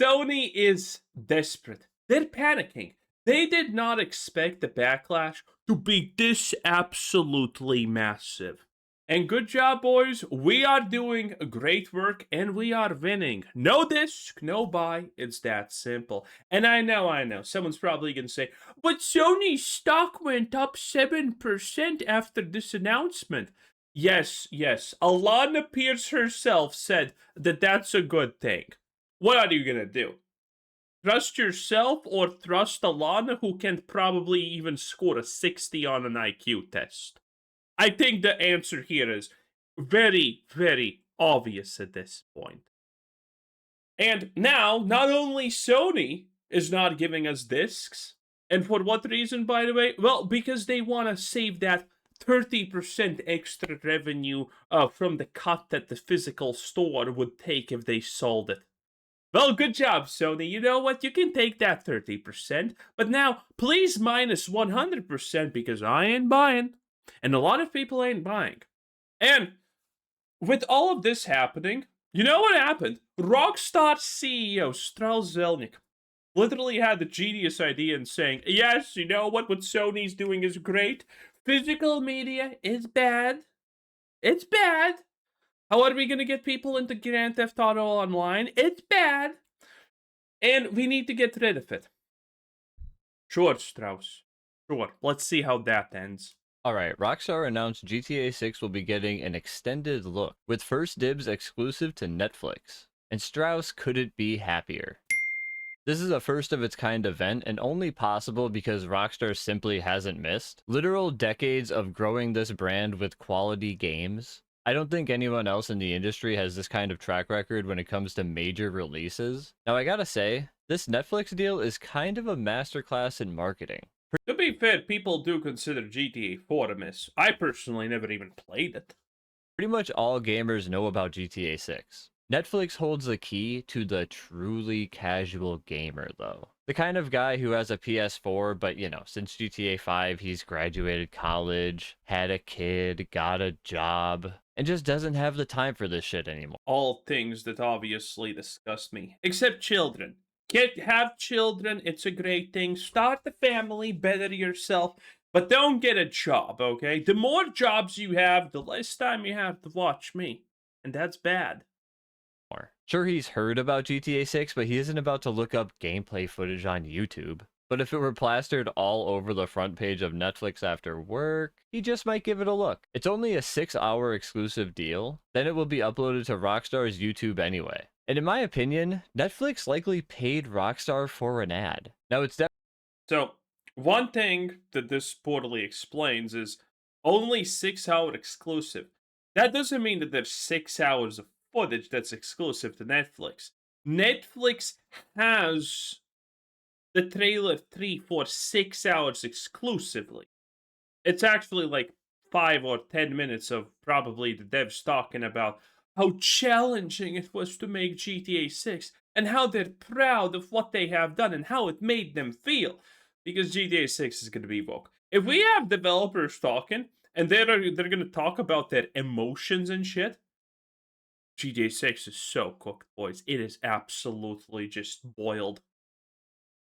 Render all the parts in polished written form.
Sony is desperate. They're panicking. They did not expect the backlash to be this absolutely massive. And good job, boys. We are doing great work and we are winning. No disc, no buy. It's that simple. And I know. Someone's probably going to say, but Sony's stock went up 7% after this announcement. Yes. Alana Pierce herself said that that's a good thing. What are you going to do? Trust yourself or trust Alana, who can probably even score a 60 on an IQ test? I think the answer here is very, very obvious at this point. And now, not only Sony is not giving us discs, and for what reason, by the way? Well, because they want to save that 30% extra revenue from the cut that the physical store would take if they sold it. Well, good job, Sony. You know what? You can take that 30%, but now please minus 100% because I ain't buying. And a lot of people ain't buying. And with all of this happening, you know what happened? Rockstar CEO Strauss Zelnick literally had the genius idea in saying, yes, you know what Sony's doing is great. Physical media is bad. It's bad. How are we going to get people into Grand Theft Auto Online? It's bad. And we need to get rid of it. Sure, Strauss. Sure. Let's see how that ends. Alright, Rockstar announced GTA 6 will be getting an extended look, with first dibs exclusive to Netflix. And Strauss couldn't be happier. This is a first of its kind event, and only possible because Rockstar simply hasn't missed literal decades of growing this brand with quality games. I don't think anyone else in the industry has this kind of track record when it comes to major releases. Now I gotta say, this Netflix deal is kind of a masterclass in marketing. To be fair, people do consider GTA 4 a miss. I personally never even played it. Pretty much all gamers know about GTA 6. Netflix holds the key to the truly casual gamer, though. The kind of guy who has a PS4, but since GTA 5, he's graduated college, had a kid, got a job, and just doesn't have the time for this shit anymore. All things that obviously disgust me. Except children. Have children, it's a great thing. Start the family, better yourself, but don't get a job, okay? The more jobs you have, the less time you have to watch me. And that's bad. Sure, he's heard about GTA 6, but he isn't about to look up gameplay footage on YouTube. But if it were plastered all over the front page of Netflix after work, he just might give it a look. It's only a 6-hour exclusive deal, then it will be uploaded to Rockstar's YouTube anyway. And in my opinion, Netflix likely paid Rockstar for an ad. Now it's So, one thing that this poorly explains is only 6-hour exclusive. That doesn't mean that there's 6 hours of footage that's exclusive to Netflix. Netflix has the trailer 3 for 6 hours exclusively. It's actually like 5 or 10 minutes of probably the devs talking about how challenging it was to make GTA 6 and how they're proud of what they have done and how it made them feel. Because GTA 6 is going to be woke. If we have developers talking and they're going to talk about their emotions and shit, GTA 6 is so cooked, boys. It is absolutely just boiled.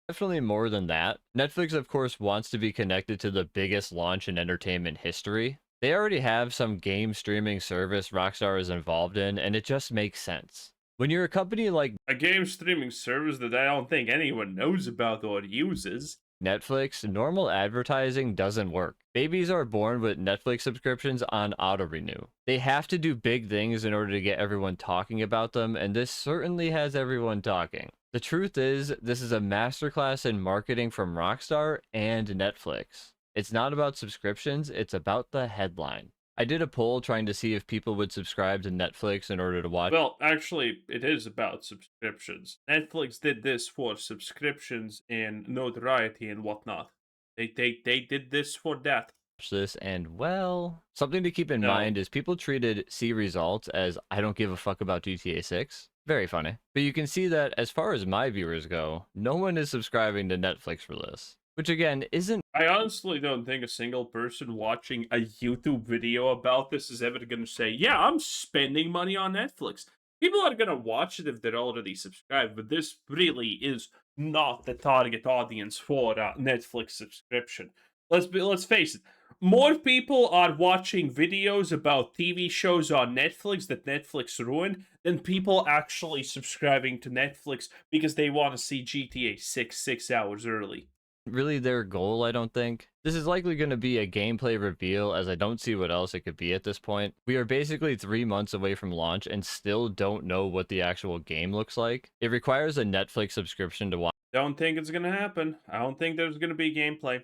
Definitely more than that. Netflix, of course, wants to be connected to the biggest launch in entertainment history. They already have some game streaming service Rockstar is involved in, and it just makes sense. When you're a company like a game streaming service that I don't think anyone knows about or uses, Netflix, normal advertising doesn't work. Babies are born with Netflix subscriptions on auto-renew. They have to do big things in order to get everyone talking about them, and this certainly has everyone talking. The truth is, this is a masterclass in marketing from Rockstar and Netflix. It's not about subscriptions, it's about the headline. I did a poll trying to see if people would subscribe to Netflix in order to watch. Well, actually, it is about subscriptions. Netflix did this for subscriptions and notoriety and whatnot. They did this for that. This, and well, something to keep in mind is people treated C results as I don't give a fuck about GTA 6. Very funny. But you can see that as far as my viewers go, no one is subscribing to Netflix for this. Which again, isn't... I honestly don't think a single person watching a YouTube video about this is ever going to say, yeah, I'm spending money on Netflix. People are gonna watch it if they're already subscribed, but this really is not the target audience for a Netflix subscription. Let's face it. More people are watching videos about TV shows on Netflix that Netflix ruined than people actually subscribing to Netflix because they want to see GTA 6 hours early. Really their goal, I don't think. This is likely going to be a gameplay reveal, as I don't see what else it could be at this point. We are basically 3 months away from launch and still don't know what the actual game looks like. It requires a Netflix subscription to watch. Don't think it's gonna happen. I don't think there's gonna be gameplay.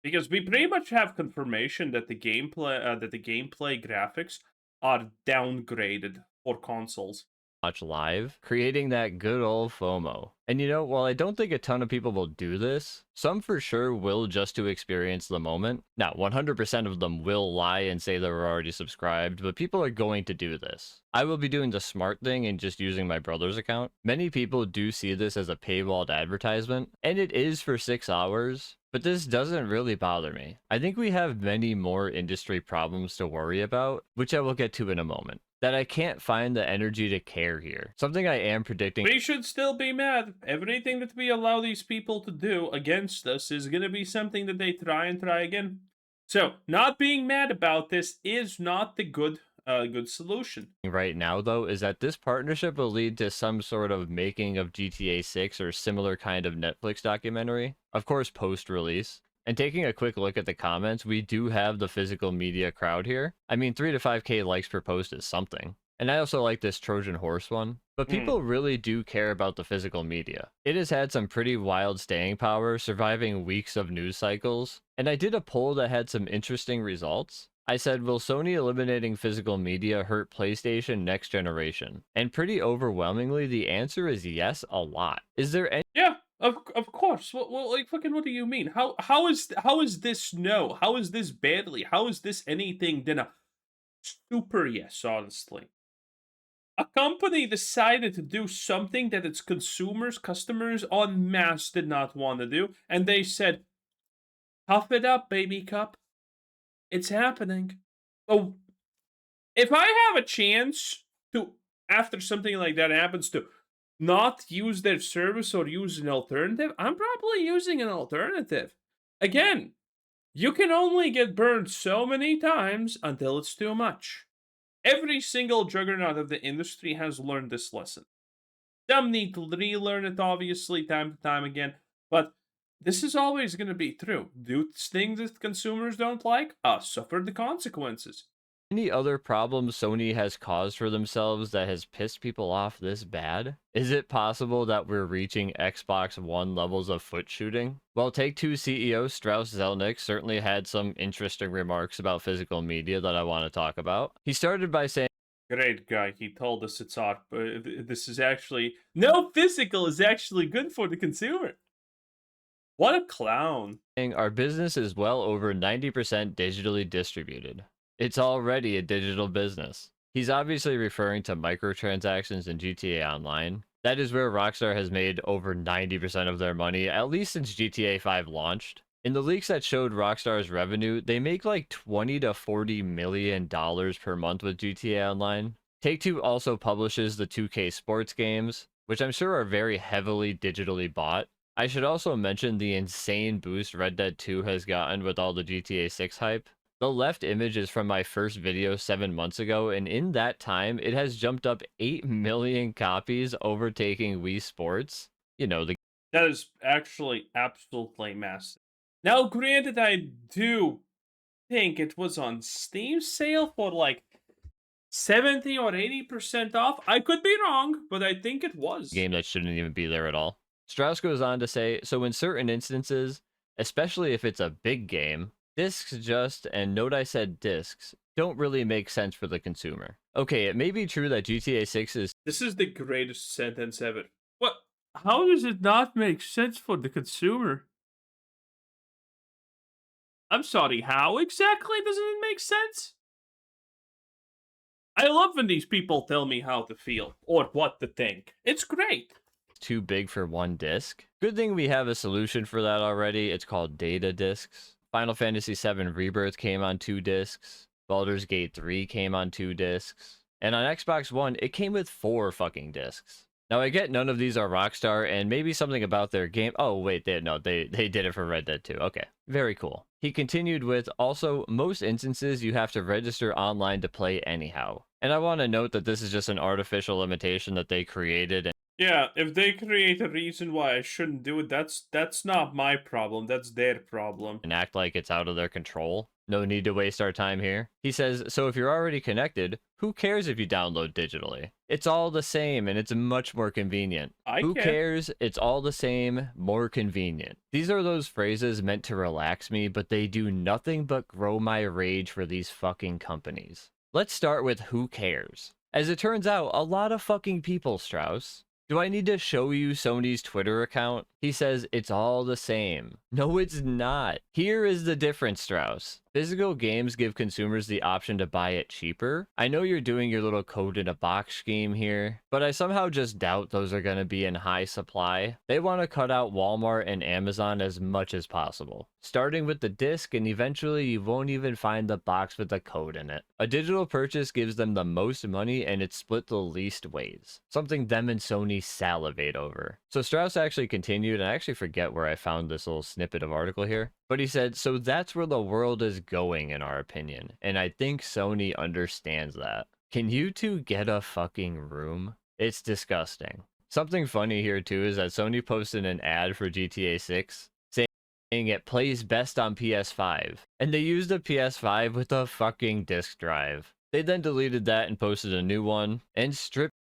Because we pretty much have confirmation that the gameplay graphics are downgraded for consoles. Watch live, creating that good old FOMO. And you know, while I don't think a ton of people will do this, some for sure will just to experience the moment. Now, 100% of them will lie and say they were already subscribed, but people are going to do this. I will be doing the smart thing and just using my brother's account. Many people do see this as a paywalled advertisement, and it is for 6 hours, but this doesn't really bother me. I think we have many more industry problems to worry about, which I will get to in a moment. That I can't find the energy to care here. Something I am predicting. We should still be mad. Everything that we allow these people to do against us is going to be something that they try and try again. So, not being mad about this is not the good solution. Right now, though, is that this partnership will lead to some sort of making of GTA 6 or similar kind of Netflix documentary. Of course, post-release. And taking a quick look at the comments, we do have the physical media crowd here. I mean, 3 to 5k likes per post is something. And I also like this Trojan horse one. But people really do care about the physical media. It has had some pretty wild staying power, surviving weeks of news cycles. And I did a poll that had some interesting results. I said, will Sony eliminating physical media hurt PlayStation next generation? And pretty overwhelmingly, the answer is yes, a lot. Is there any... Yeah. Of course. Well, like fucking. What do you mean? How is this no? How is this badly? How is this anything than a super yes? Honestly, a company decided to do something that its customers en masse did not want to do, and they said, "Puff it up, baby cup. It's happening." So, if I have a chance to, after something like that happens, to not use their service or use an alternative, I'm probably using an alternative. Again, you can only get burned so many times until it's too much. Every single juggernaut of the industry has learned this lesson. Some need to relearn it, obviously, time to time again, but this is always going to be true. Do things that consumers don't like, suffer the consequences. Any other problems Sony has caused for themselves that has pissed people off this bad? Is it possible that we're reaching Xbox One levels of foot shooting? Well, Take-Two CEO Strauss Zelnick certainly had some interesting remarks about physical media that I want to talk about. He started by saying, Great guy. He told us it's art, but this is actually no physical is actually good for the consumer. What a clown. our business is well over 90% digitally distributed. It's already a digital business. He's obviously referring to microtransactions in GTA Online. That is where Rockstar has made over 90% of their money, at least since GTA 5 launched. In the leaks that showed Rockstar's revenue, they make like $20 to $40 million per month with GTA Online. Take-Two also publishes the 2K sports games, which I'm sure are very heavily digitally bought. I should also mention the insane boost Red Dead 2 has gotten with all the GTA 6 hype. The left image is from my first video 7 months ago, and in that time, it has jumped up 8 million copies, overtaking Wii Sports. You know, the... That is actually absolutely massive. Now, granted, I do think it was on Steam sale for like 70 or 80% off. I could be wrong, but I think it was. Game that shouldn't even be there at all. Strauss goes on to say, so in certain instances, especially if it's a big game, discs just, and note I said discs, don't really make sense for the consumer. Okay, it may be true that GTA 6 is... This is the greatest sentence ever. What? How does it not make sense for the consumer? I'm sorry, how exactly doesn't it make sense? I love when these people tell me how to feel, or what to think. It's great. Too big for one disc. Good thing we have a solution for that already. It's called data discs. Final Fantasy VII Rebirth came on 2 discs. Baldur's Gate 3 came on 2 discs. And on Xbox One, it came with 4 fucking discs. Now, I get none of these are Rockstar, and maybe something about their game. Oh, wait, they did it for Red Dead 2. Okay, very cool. He continued with, also, most instances you have to register online to play anyhow. And I want to note that this is just an artificial limitation that they created. Yeah, if they create a reason why I shouldn't do it, that's not my problem. That's their problem. And act like it's out of their control. No need to waste our time here. He says, so if you're already connected, who cares if you download digitally? It's all the same and it's much more convenient. Who cares? It's all the same, more convenient. These are those phrases meant to relax me, but they do nothing but grow my rage for these fucking companies. Let's start with who cares. As it turns out, a lot of fucking people, Strauss. Do I need to show you Sony's Twitter account? He says it's all the same. No, it's not. Here is the difference, Strauss. Physical games give consumers the option to buy it cheaper. I know you're doing your little code in a box scheme here, but I somehow just doubt those are going to be in high supply. They want to cut out Walmart and Amazon as much as possible, starting with the disc, and eventually you won't even find the box with the code in it. A digital purchase gives them the most money and it's split the least ways. Something them and Sony salivate over. So Strauss actually continued, and I actually forget where I found this little snippet of article here, but he said, so that's where the world is going in our opinion, and I think Sony understands that. Can you two get a fucking room? It's disgusting. Something funny here too is that Sony posted an ad for GTA 6 saying it plays best on PS5, and they used a PS5 with a fucking disk drive. They then deleted that and posted a new one and stripped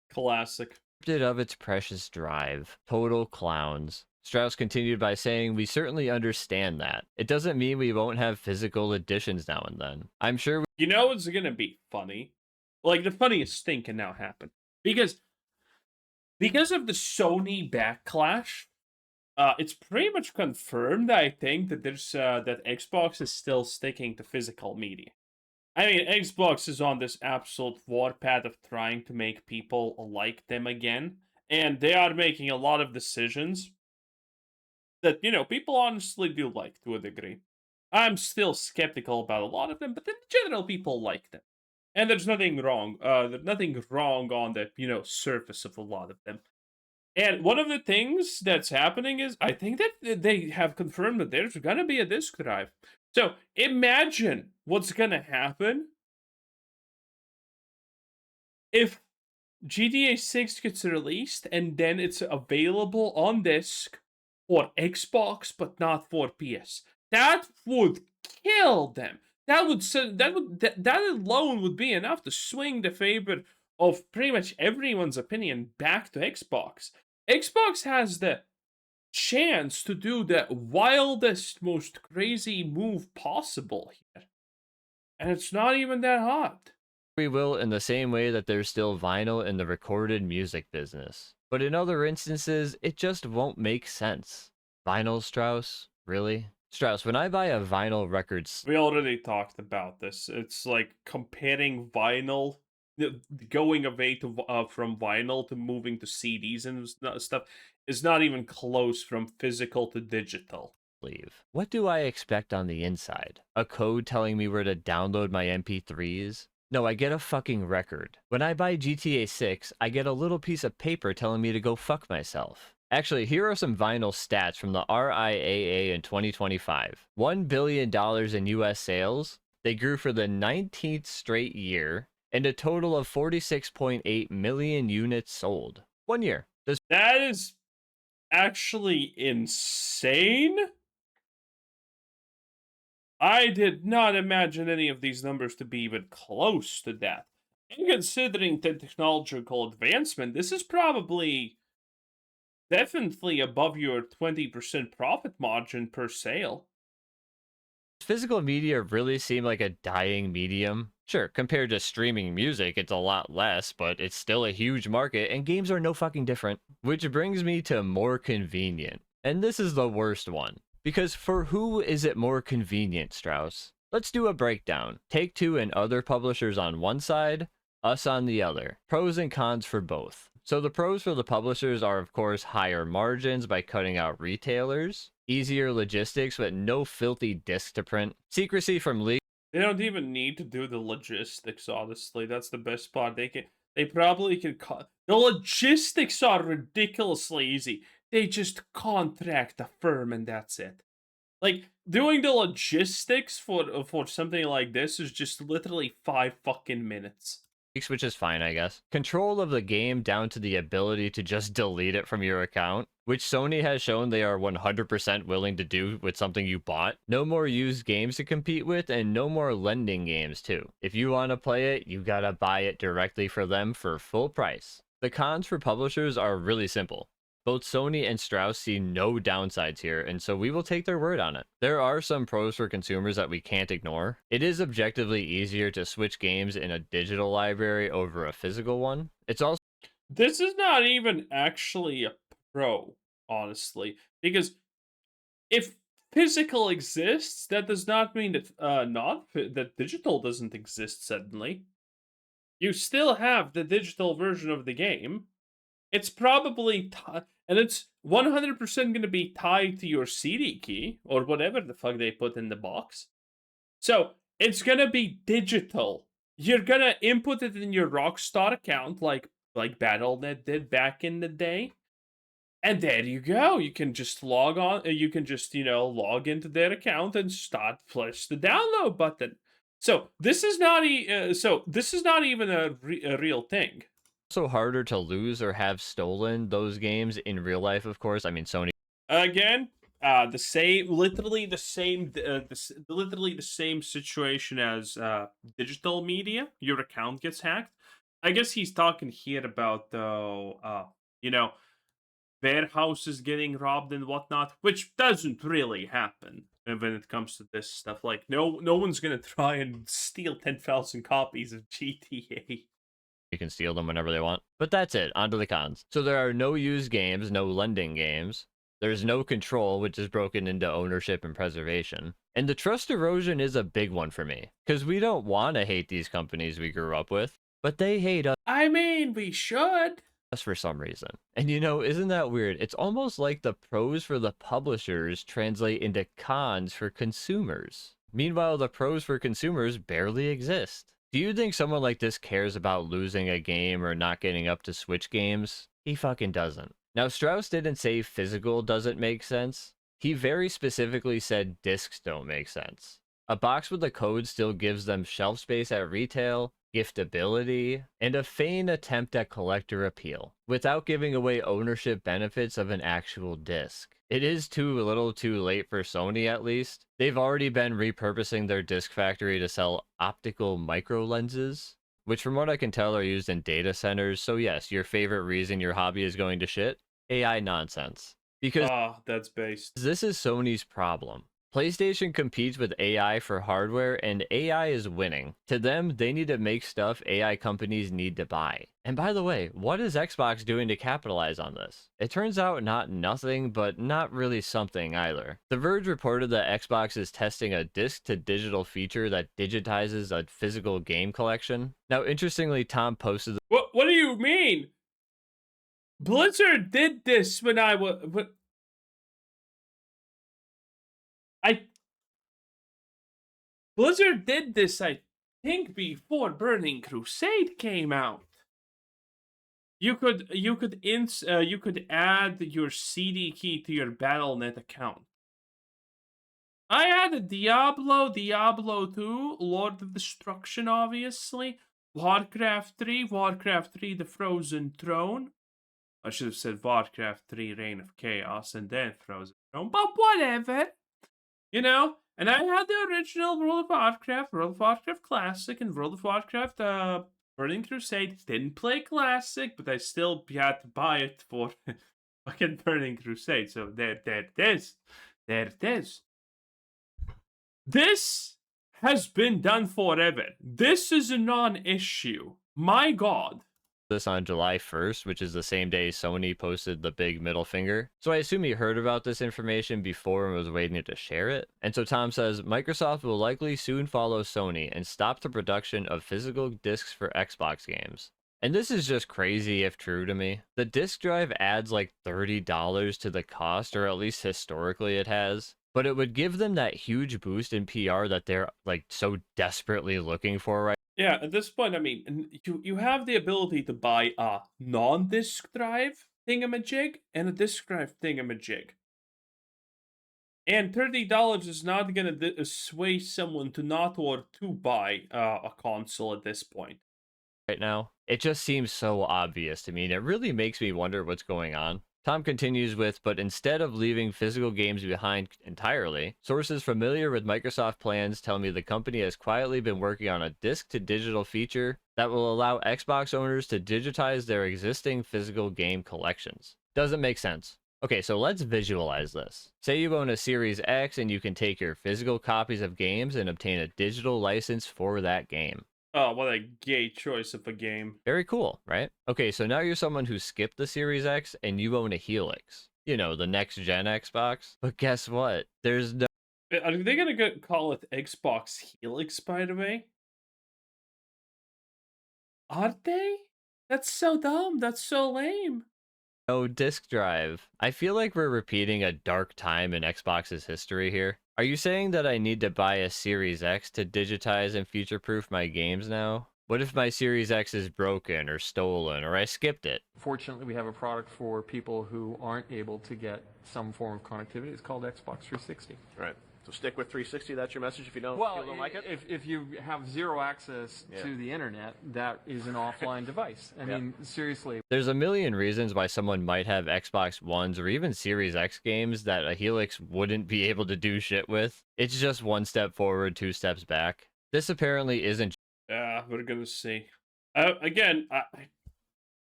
it of its precious drive. Total clowns. Strauss continued by saying, we certainly understand that. It doesn't mean we won't have physical editions now and then. I'm sure You know what's gonna be funny? Like, the funniest thing can now happen. Because of the Sony backlash, it's pretty much confirmed, I think, that there's that Xbox is still sticking to physical media. I mean, Xbox is on this absolute warpath of trying to make people like them again, and they are making a lot of decisions that, people honestly do like to a degree. I'm still skeptical about a lot of them, but in general, people like them. And there's nothing wrong. There's nothing wrong on the, surface of a lot of them. And one of the things that's happening is, I think that they have confirmed that there's gonna be a disk drive. So imagine what's gonna happen if GTA 6 gets released and then it's available on disc for Xbox but not for PS. That would kill them. That alone would be enough to swing the favor of pretty much everyone's opinion back to Xbox. Xbox has the chance to do the wildest, most crazy move possible here. And it's not even that hard. we will in the same way that there's still vinyl in the recorded music business. But in other instances, it just won't make sense. Vinyl, Strauss? Really? Strauss, when I buy a vinyl record... We already talked about this. It's like comparing vinyl, going away to from vinyl to moving to CDs and stuff, is not even close from physical to digital. What do I expect on the inside? A code telling me where to download my MP3s? No, I get a fucking record. When I buy GTA 6, I get a little piece of paper telling me to go fuck myself. Actually, here are some vinyl stats from the RIAA in 2025. $1 billion in US sales. They grew for the 19th straight year, and a total of 46.8 million units sold. 1 year. That is actually insane. I did not imagine any of these numbers to be even close to that. And considering the technological advancement, this is probably definitely above your 20% profit margin per sale. Does physical media really seem like a dying medium? Sure, compared to streaming music, it's a lot less, but it's still a huge market, and games are no fucking different. Which brings me to more convenient. And this is the worst one. Because for who is it more convenient, Strauss? Let's do a breakdown. Take-Two and other publishers on one side, us on the other. Pros and cons for both. So the pros for the publishers are, of course, higher margins by cutting out retailers, easier logistics with no filthy disc to print, secrecy from legal They don't even need to do the logistics, honestly. That's the best part. They probably can cut. The logistics are ridiculously easy. They just contract a firm and that's it. Like doing the logistics for something like this is just literally 5 fucking minutes. Which is fine, I guess. Control of the game down to the ability to just delete it from your account, which Sony has shown they are 100% willing to do with something you bought. No more used games to compete with, and no more lending games too. If you want to play it, you gotta buy it directly for them for full price. The cons for publishers are really simple. Both Sony and Strauss see no downsides here, and so we will take their word on it. There are some pros for consumers that we can't ignore. It is objectively easier to switch games in a digital library over a physical one. It's also This is not even actually a pro, honestly, because if physical exists, that does not mean that that digital doesn't exist suddenly. You still have the digital version of the game. It's probably and it's 100% going to be tied to your CD key or whatever the fuck they put in the box. So, it's going to be digital. You're going to input it in your Rockstar account like Battle.net did back in the day. And there you go. You can just log on. You can just, log into their account and push the download button. So this is not even a real thing. harder to lose or have stolen those games in real life, of course. I mean, Sony Again, literally the same situation as digital media. Your account gets hacked. I guess he's talking here about though, warehouses getting robbed and whatnot, which doesn't really happen when it comes to this stuff. Like, no one's gonna try and steal 10,000 copies of GTA. you can steal them whenever they want. But that's it, on to the cons. So there are no used games, no lending games. There's no control, which is broken into ownership and preservation. And the trust erosion is a big one for me, because we don't want to hate these companies we grew up with, but they hate us. I mean, we should. For some reason. And isn't that weird? It's almost like the pros for the publishers translate into cons for consumers. Meanwhile, the pros for consumers barely exist. Do you think someone like this cares about losing a game or not getting up to Switch games? He fucking doesn't. Now, Strauss didn't say physical doesn't make sense. He very specifically said discs don't make sense. A box with the code still gives them shelf space at retail, giftability, and a feigned attempt at collector appeal, without giving away ownership benefits of an actual disc. It is a little too late for Sony, at least. They've already been repurposing their disc factory to sell optical micro lenses, which from what I can tell are used in data centers. So yes, your favorite reason your hobby is going to shit? AI nonsense. Because that's based. this is Sony's problem. PlayStation competes with AI for hardware, and AI is winning. To them, they need to make stuff AI companies need to buy. And by the way, what is Xbox doing to capitalize on this? It turns out not nothing, but not really something either. The Verge reported that Xbox is testing a disc-to-digital feature that digitizes a physical game collection. Now, interestingly, Tom posted... What do you mean? Blizzard did this when I was... Blizzard did this, I think, before Burning Crusade came out. You could add your CD key to your Battle.net account. I added Diablo, Diablo 2, Lord of Destruction, obviously, Warcraft 3, Warcraft 3, The Frozen Throne. I should have said Warcraft 3, Reign of Chaos, and then Frozen Throne, but whatever. And I had the original World of Warcraft Classic, and World of Warcraft Burning Crusade. Didn't play Classic, but I still had to buy it for fucking Burning Crusade. So there it is. There it is. This has been done forever. This is a non-issue. My God. This on July 1st, which is the same day Sony posted the big middle finger. So I assume he heard about this information before and was waiting to share it. And so Tom says, Microsoft will likely soon follow Sony and stop the production of physical discs for Xbox games. And this is just crazy if true to me. The disk drive adds like $30 to the cost, or at least historically it has. but it would give them that huge boost in PR that they're like so desperately looking for right. Yeah, at this point, I mean, you have the ability to buy a non-disk drive thingamajig and a disk drive thingamajig. And $30 is not going to sway someone to not or to buy a console at this point. Right now. It just seems so obvious to me, and it really makes me wonder what's going on. Tom continues with, but instead of leaving physical games behind entirely, sources familiar with Microsoft plans tell me the company has quietly been working on a disc-to-digital feature that will allow Xbox owners to digitize their existing physical game collections. Doesn't make sense. Okay, so let's visualize this. Say you own a Series X and you can take your physical copies of games and obtain a digital license for that game. Oh, what a gay choice of a game. Very cool, right? Okay, so now you're someone who skipped the Series X and you own a Helix. You know, the next gen Xbox. But guess what? There's no. Are they going to call it Xbox Helix, by the way? Are they? That's so dumb. That's so lame. No disk drive. I feel like we're repeating a dark time in Xbox's history here. Are you saying that I need to buy a Series X to digitize and future-proof my games now? What if my Series X is broken or stolen or I skipped it? Fortunately, we have a product for people who aren't able to get some form of connectivity. It's called Xbox 360. Right. So stick with 360. That's your message. If you don't, like it. If you have zero access to the internet, that is an offline device. I mean, seriously. There's a million reasons why someone might have Xbox Ones or even Series X games that a Helix wouldn't be able to do shit with. It's just one step forward, two steps back. This apparently isn't. Yeah, we're gonna see. Again,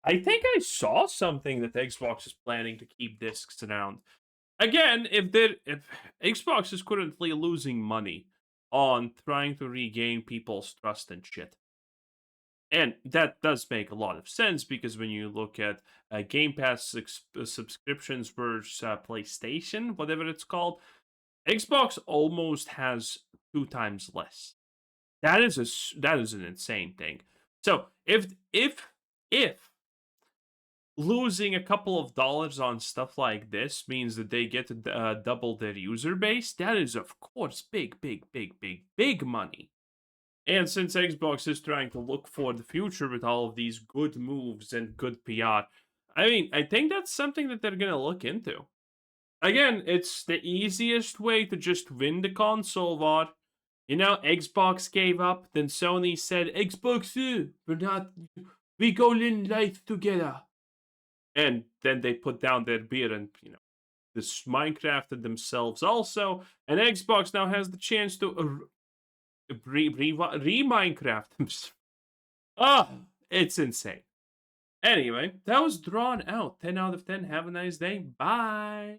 I think I saw something that Xbox is planning to keep discs around. Again, if Xbox is currently losing money on trying to regain people's trust and shit. And that does make a lot of sense because when you look at Game Pass subscriptions versus PlayStation, whatever it's called, Xbox almost has 2 times less. That is an insane thing. So if losing a couple of dollars on stuff like this means that they get to double their user base, that is of course big money. And since Xbox is trying to look for the future with all of these good moves and good PR, I mean, I think that's something that they're going to look into. Again, it's the easiest way to just win the console war. You know, Xbox gave up, then Sony said, Xbox, we go in life together. And then they put down their beer and, you know, this Minecrafted themselves also. And Xbox now has the chance to re-Minecraft themselves. Oh, it's insane. Anyway, that was drawn out. 10 out of 10. Have a nice day. Bye.